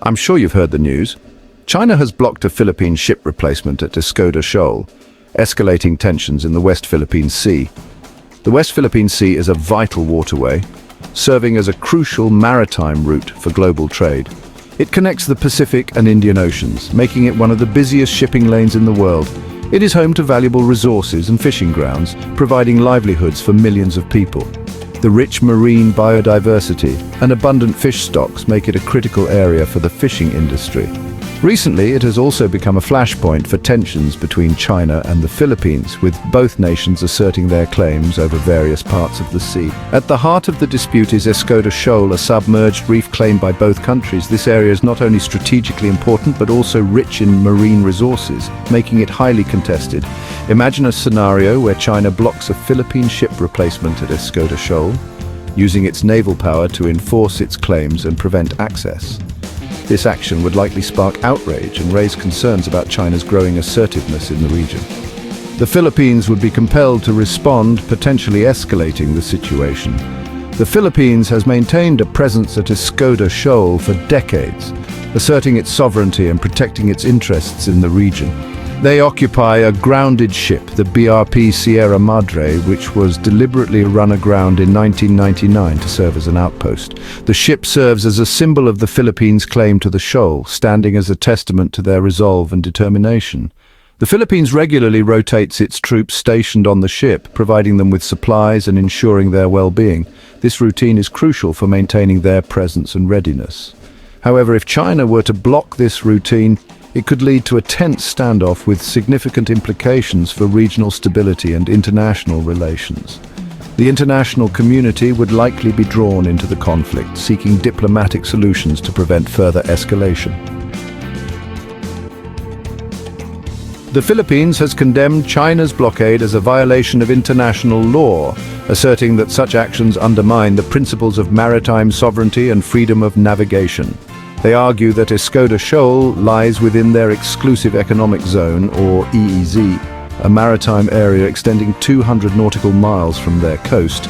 I'm sure you've heard the news. China has blocked a Philippine ship replacement at Escoda Shoal, escalating tensions in the West Philippine Sea. The West Philippine Sea is a vital waterway, serving as a crucial maritime route for global trade. It connects the Pacific and Indian Oceans, making it one of the busiest shipping lanes in the world. It is home to valuable resources and fishing grounds, providing livelihoods for millions of people. The rich marine biodiversity and abundant fish stocks make it a critical area for the fishing industry. Recently, it has also become a flashpoint for tensions between China and the Philippines, with both nations asserting their claims over various parts of the sea. At the heart of the dispute is Escoda Shoal, a submerged reef claimed by both countries. This area is not only strategically important but also rich in marine resources, making it highly contested. Imagine a scenario where China blocks a Philippine ship replacement at Escoda Shoal, using its naval power to enforce its claims and prevent access. This action would likely spark outrage and raise concerns about China's growing assertiveness in the region. The Philippines would be compelled to respond, potentially escalating the situation. The Philippines has maintained a presence at Escoda Shoal for decades, asserting its sovereignty and protecting its interests in the region. They occupy a grounded ship, the BRP Sierra Madre, which was deliberately run aground in 1999 to serve as an outpost. The ship serves as a symbol of the Philippines' claim to the shoal, standing as a testament to their resolve and determination. The Philippines regularly rotates its troops stationed on the ship, providing them with supplies and ensuring their well-being. This routine is crucial for maintaining their presence and readiness. However, if China were to block this routine, it could lead to a tense standoff with significant implications for regional stability and international relations. The international community would likely be drawn into the conflict, seeking diplomatic solutions to prevent further escalation. The Philippines has condemned China's blockade as a violation of international law, asserting that such actions undermine the principles of maritime sovereignty and freedom of navigation. They argue that Escoda Shoal lies within their exclusive economic zone, or EEZ, a maritime area extending 200 nautical miles from their coast,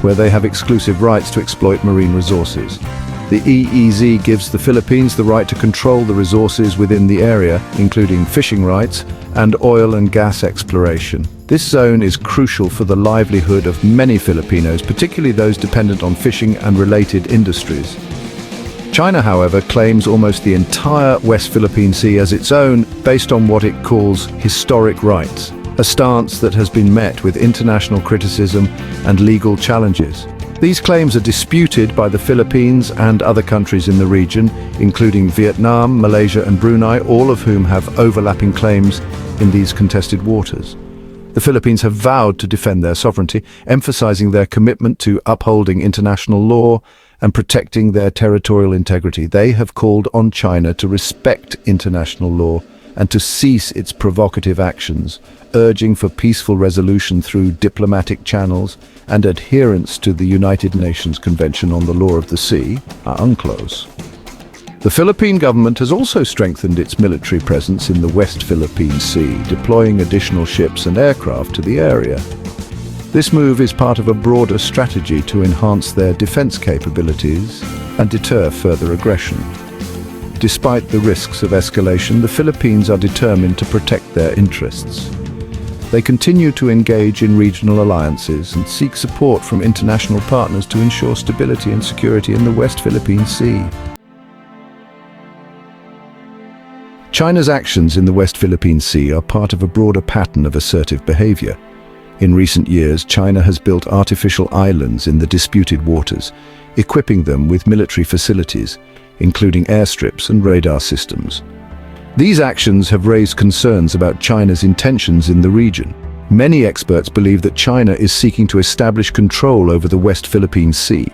where they have exclusive rights to exploit marine resources. The EEZ gives the Philippines the right to control the resources within the area, including fishing rights and oil and gas exploration. This zone is crucial for the livelihood of many Filipinos, particularly those dependent on fishing and related industries. China, however, claims almost the entire West Philippine Sea as its own, based on what it calls historic rights, a stance that has been met with international criticism and legal challenges. These claims are disputed by the Philippines and other countries in the region, including Vietnam, Malaysia and Brunei, all of whom have overlapping claims in these contested waters. The Philippines have vowed to defend their sovereignty, emphasizing their commitment to upholding international law and protecting their territorial integrity. They have called on China to respect international law and to cease its provocative actions, urging for peaceful resolution through diplomatic channels and adherence to the United Nations Convention on the Law of the Sea, UNCLOS. The Philippine government has also strengthened its military presence in the West Philippine Sea, deploying additional ships and aircraft to the area. This move is part of a broader strategy to enhance their defense capabilities and deter further aggression. Despite the risks of escalation, the Philippines are determined to protect their interests. They continue to engage in regional alliances and seek support from international partners to ensure stability and security in the West Philippine Sea. China's actions in the West Philippine Sea are part of a broader pattern of assertive behavior. In recent years, China has built artificial islands in the disputed waters, equipping them with military facilities, including airstrips and radar systems. These actions have raised concerns about China's intentions in the region. Many experts believe that China is seeking to establish control over the West Philippine Sea.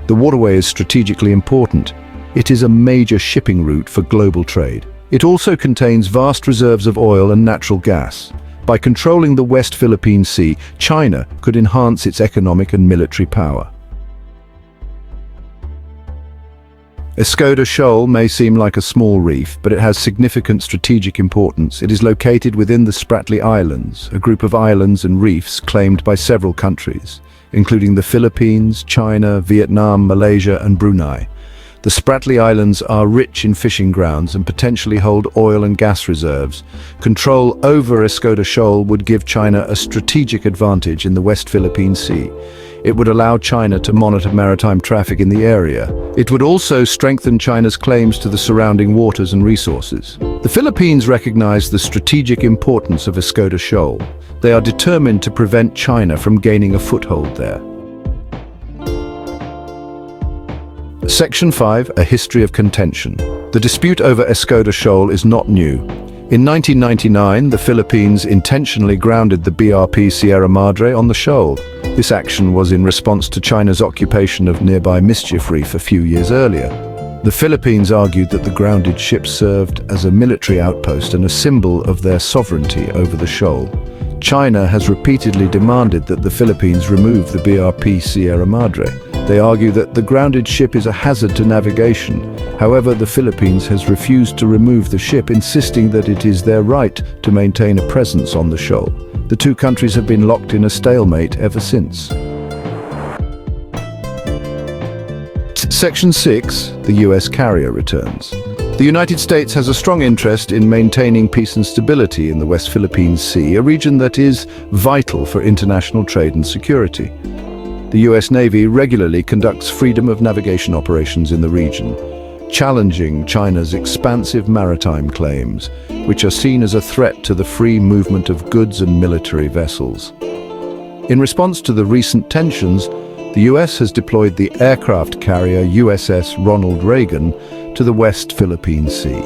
The waterway is strategically important. It is a major shipping route for global trade. It also contains vast reserves of oil and natural gas. By controlling the West Philippine Sea, China could enhance its economic and military power. Escoda Shoal may seem like a small reef, but it has significant strategic importance. It is located within the Spratly Islands, a group of islands and reefs claimed by several countries, including the Philippines, China, Vietnam, Malaysia and Brunei. The Spratly Islands are rich in fishing grounds and potentially hold oil and gas reserves. Control over Escoda Shoal would give China a strategic advantage in the West Philippine Sea. It would allow China to monitor maritime traffic in the area. It would also strengthen China's claims to the surrounding waters and resources. The Philippines recognize the strategic importance of Escoda Shoal. They are determined to prevent China from gaining a foothold there. Section 5, A History of Contention. The dispute over Escoda Shoal is not new. In 1999, the Philippines intentionally grounded the BRP Sierra Madre on the shoal. This action was in response to China's occupation of nearby Mischief Reef a few years earlier. The Philippines argued that the grounded ship served as a military outpost and a symbol of their sovereignty over the shoal. China has repeatedly demanded that the Philippines remove the BRP Sierra Madre. They argue that the grounded ship is a hazard to navigation. However, the Philippines has refused to remove the ship, insisting that it is their right to maintain a presence on the shoal. The two countries have been locked in a stalemate ever since. Section 6, the US carrier returns. The United States has a strong interest in maintaining peace and stability in the West Philippine Sea, a region that is vital for international trade and security. The US Navy regularly conducts freedom of navigation operations in the region, challenging China's expansive maritime claims, which are seen as a threat to the free movement of goods and military vessels. In response to the recent tensions, the US has deployed the aircraft carrier USS Ronald Reagan to the West Philippine Sea.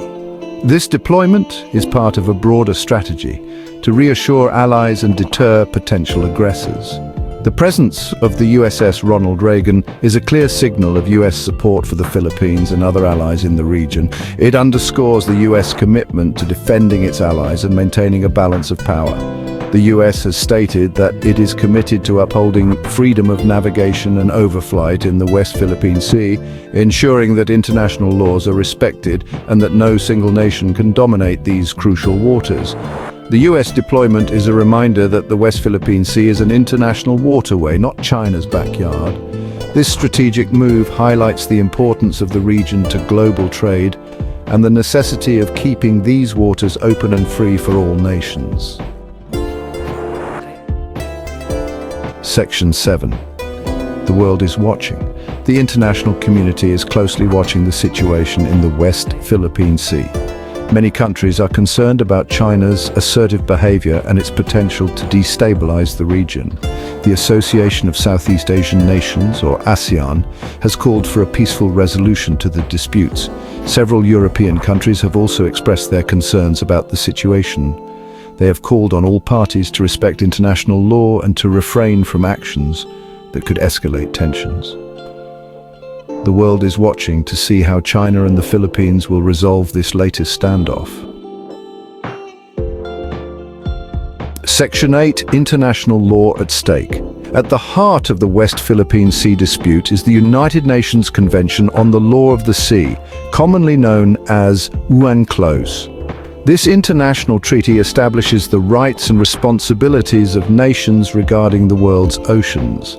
This deployment is part of a broader strategy to reassure allies and deter potential aggressors. The presence of the USS Ronald Reagan is a clear signal of US support for the Philippines and other allies in the region. It underscores the US commitment to defending its allies and maintaining a balance of power. The US has stated that it is committed to upholding freedom of navigation and overflight in the West Philippine Sea, ensuring that international laws are respected and that no single nation can dominate these crucial waters. The US deployment is a reminder that the West Philippine Sea is an international waterway, not China's backyard. This strategic move highlights the importance of the region to global trade and the necessity of keeping these waters open and free for all nations. Section 7. The world is watching. The international community is closely watching the situation in the West Philippine Sea. Many countries are concerned about China's assertive behavior and its potential to destabilize the region. The Association of Southeast Asian Nations, or ASEAN, has called for a peaceful resolution to the disputes. Several European countries have also expressed their concerns about the situation. They have called on all parties to respect international law and to refrain from actions that could escalate tensions. The world is watching to see how China and the Philippines will resolve this latest standoff. Section 8, International Law at Stake. At the heart of the West Philippine Sea dispute is the United Nations Convention on the Law of the Sea, commonly known as UNCLOS. This international treaty establishes the rights and responsibilities of nations regarding the world's oceans.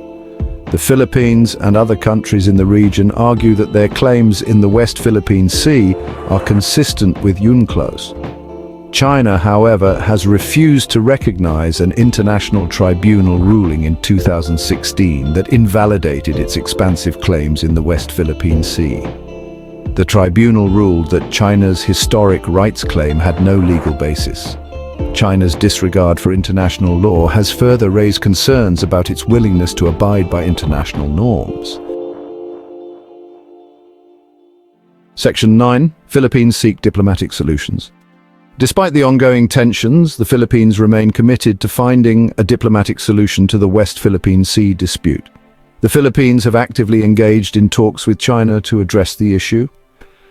The Philippines and other countries in the region argue that their claims in the West Philippine Sea are consistent with UNCLOS. China, however, has refused to recognize an international tribunal ruling in 2016 that invalidated its expansive claims in the West Philippine Sea. The tribunal ruled that China's historic rights claim had no legal basis. China's disregard for international law has further raised concerns about its willingness to abide by international norms. Section 9. Philippines seek diplomatic solutions. Despite the ongoing tensions, the Philippines remain committed to finding a diplomatic solution to the West Philippine Sea dispute. The Philippines have actively engaged in talks with China to address the issue.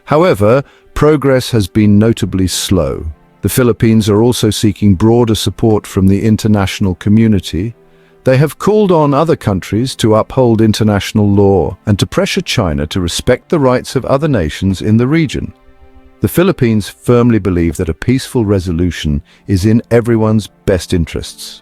However, progress has been notably slow. The Philippines are also seeking broader support from the international community. They have called on other countries to uphold international law and to pressure China to respect the rights of other nations in the region. The Philippines firmly believe that a peaceful resolution is in everyone's best interests.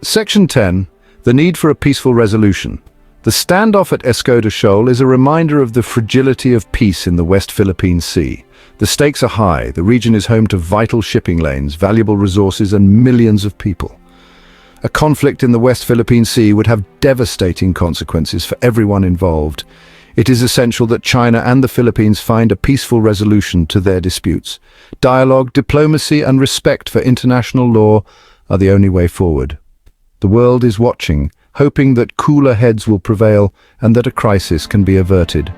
Section 10. The need for a peaceful resolution. The standoff at Escoda Shoal is a reminder of the fragility of peace in the West Philippine Sea. The stakes are high, the region is home to vital shipping lanes, valuable resources and millions of people. A conflict in the West Philippine Sea would have devastating consequences for everyone involved. It is essential that China and the Philippines find a peaceful resolution to their disputes. Dialogue, diplomacy and respect for international law are the only way forward. The world is watching, hoping that cooler heads will prevail and that a crisis can be averted.